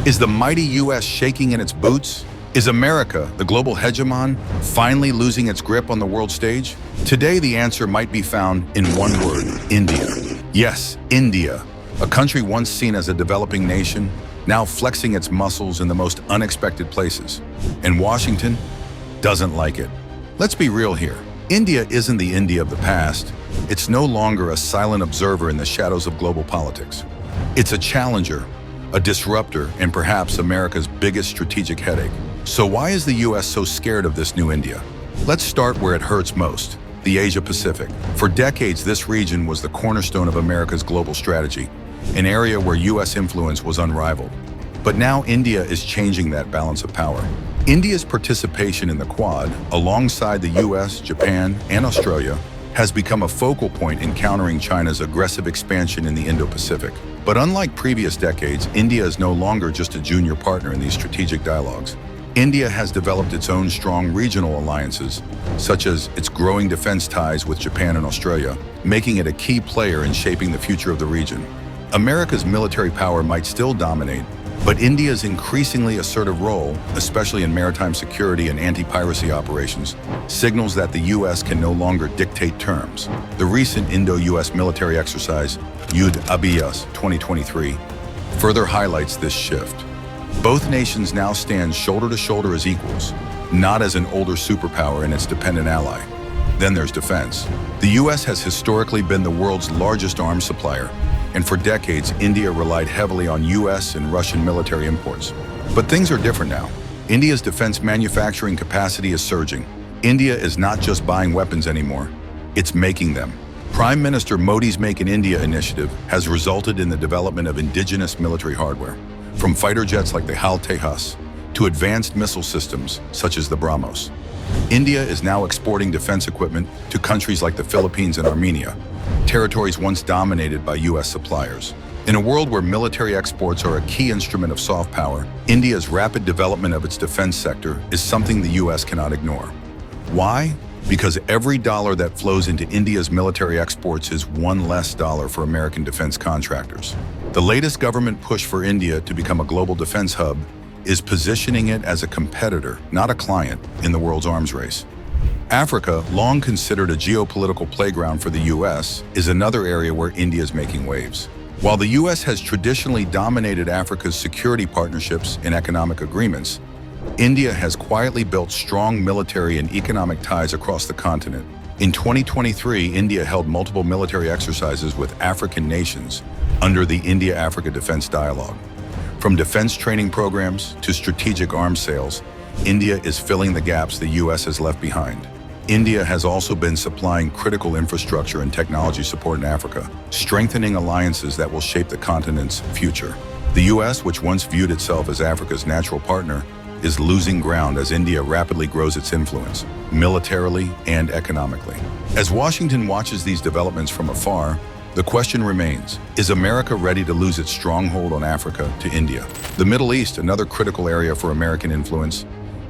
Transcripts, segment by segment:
Is the mighty US shaking in its boots? Is America, the global hegemon, finally losing its grip on the world stage? Today, the answer might be found in one word: India. Yes, India, a country once seen as a developing nation, now flexing its muscles in the most unexpected places. And Washington doesn't like it. Let's be real here. India isn't the India of the past. It's no longer a silent observer in the shadows of global politics. It's a challenger, a disruptor, and perhaps America's biggest strategic headache. So why is the US so scared of this new India? Let's start where it hurts most: the Asia-Pacific. For decades, this region was the cornerstone of America's global strategy, an area where US influence was unrivaled. But now India is changing that balance of power. India's participation in the Quad, alongside the US, Japan, and Australia, has become a focal point in countering China's aggressive expansion in the Indo-Pacific. But unlike previous decades, India is no longer just a junior partner in these strategic dialogues. India has developed its own strong regional alliances, such as its growing defense ties with Japan and Australia, making it a key player in shaping the future of the region. America's military power might still dominate, but India's increasingly assertive role, especially in maritime security and anti-piracy operations, signals that the US can no longer dictate terms. The recent Indo-US military exercise, Indo-US 2023, further highlights this shift. Both nations now stand shoulder to shoulder as equals, not as an older superpower and its dependent ally. Then there's defense. The US has historically been the world's largest arms supplier, and for decades, India relied heavily on US and Russian military imports. But things are different now. India's defense manufacturing capacity is surging. India is not just buying weapons anymore, it's making them. Prime Minister Modi's Make in India initiative has resulted in the development of indigenous military hardware, from fighter jets like the HAL Tejas to advanced missile systems such as the BrahMos. India is now exporting defense equipment to countries like the Philippines and Armenia, territories once dominated by US suppliers. In a world where military exports are a key instrument of soft power, India's rapid development of its defense sector is something the US cannot ignore. Why? Because every dollar that flows into India's military exports is one less dollar for American defense contractors. The latest government push for India to become a global defense hub is positioning it as a competitor, not a client, in the world's arms race. Africa, long considered a geopolitical playground for the US, is another area where India is making waves. While the US has traditionally dominated Africa's security partnerships and economic agreements, India has quietly built strong military and economic ties across the continent. In 2023, India held multiple military exercises with African nations under the India-Africa Defense Dialogue. From defense training programs to strategic arms sales, India is filling the gaps the US has left behind. India has also been supplying critical infrastructure and technology support in Africa, strengthening alliances that will shape the continent's future. The US, which once viewed itself as Africa's natural partner, is losing ground as India rapidly grows its influence, militarily and economically. As Washington watches these developments from afar, the question remains, is America ready to lose its stronghold on Africa to India? The Middle East, another critical area for American influence,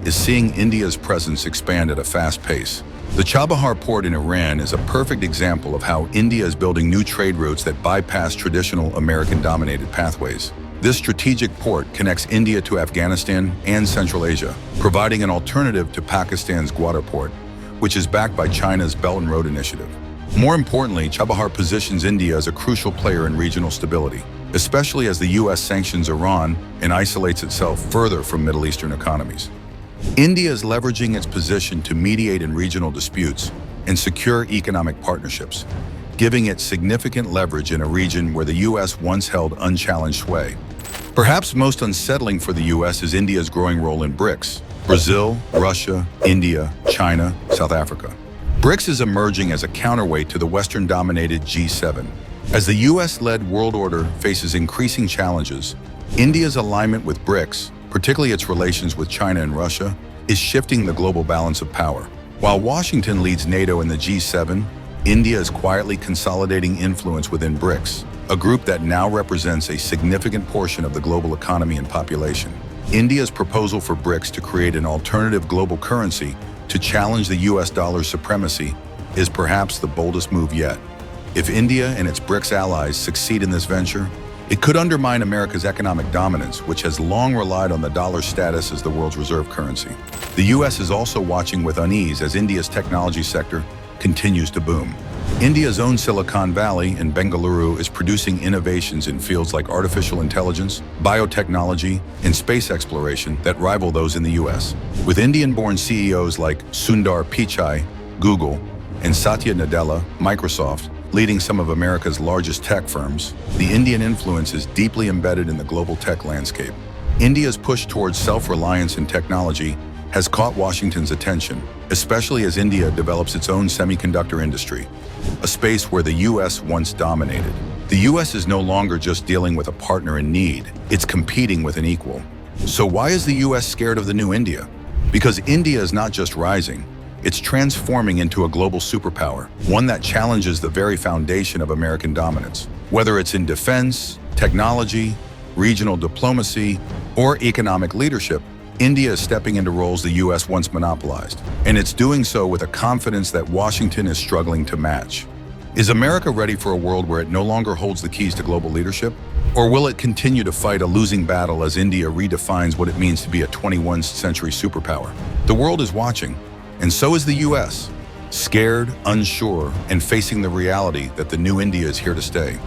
is seeing India's presence expand at a fast pace. The Chabahar port in Iran is a perfect example of how India is building new trade routes that bypass traditional American-dominated pathways. This strategic port connects India to Afghanistan and Central Asia, providing an alternative to Pakistan's Gwadar port, which is backed by China's Belt and Road Initiative. More importantly, Chabahar positions India as a crucial player in regional stability, especially as the US sanctions Iran and isolates itself further from Middle Eastern economies. India is leveraging its position to mediate in regional disputes and secure economic partnerships, giving it significant leverage in a region where the US once held unchallenged sway. Perhaps most unsettling for the US is India's growing role in BRICS: Brazil, Russia, India, China, South Africa. BRICS is emerging as a counterweight to the Western-dominated G7. As the US-led world order faces increasing challenges, India's alignment with BRICS, particularly its relations with China and Russia, is shifting the global balance of power. While Washington leads NATO and the G7, India is quietly consolidating influence within BRICS, a group that now represents a significant portion of the global economy and population. India's proposal for BRICS to create an alternative global currency to challenge the US dollar's supremacy is perhaps the boldest move yet. If India and its BRICS allies succeed in this venture, It could undermine America's economic dominance, which has long relied on the dollar's status as the world's reserve currency. The U.S. is also watching with unease as India's technology sector continues to boom. India's own Silicon Valley in Bengaluru is producing innovations in fields like artificial intelligence, biotechnology, and space exploration that rival those in the U.S. With Indian-born CEOs like Sundar Pichai, Google, and Satya Nadella, Microsoft, leading some of America's largest tech firms, the Indian influence is deeply embedded in the global tech landscape. India's push towards self-reliance in technology has caught Washington's attention, especially as India develops its own semiconductor industry, a space where the U.S. once dominated. The U.S. is no longer just dealing with a partner in need, it's competing with an equal. So why is the U.S. scared of the new India? Because India is not just rising, it's transforming into a global superpower, one that challenges the very foundation of American dominance. Whether it's in defense, technology, regional diplomacy, or economic leadership, India is stepping into roles the U.S. once monopolized, and it's doing so with a confidence that Washington is struggling to match. Is America ready for a world where it no longer holds the keys to global leadership? Or will it continue to fight a losing battle as India redefines what it means to be a 21st century superpower? The world is watching, and so is the U.S., scared, unsure, and facing the reality that the new India is here to stay.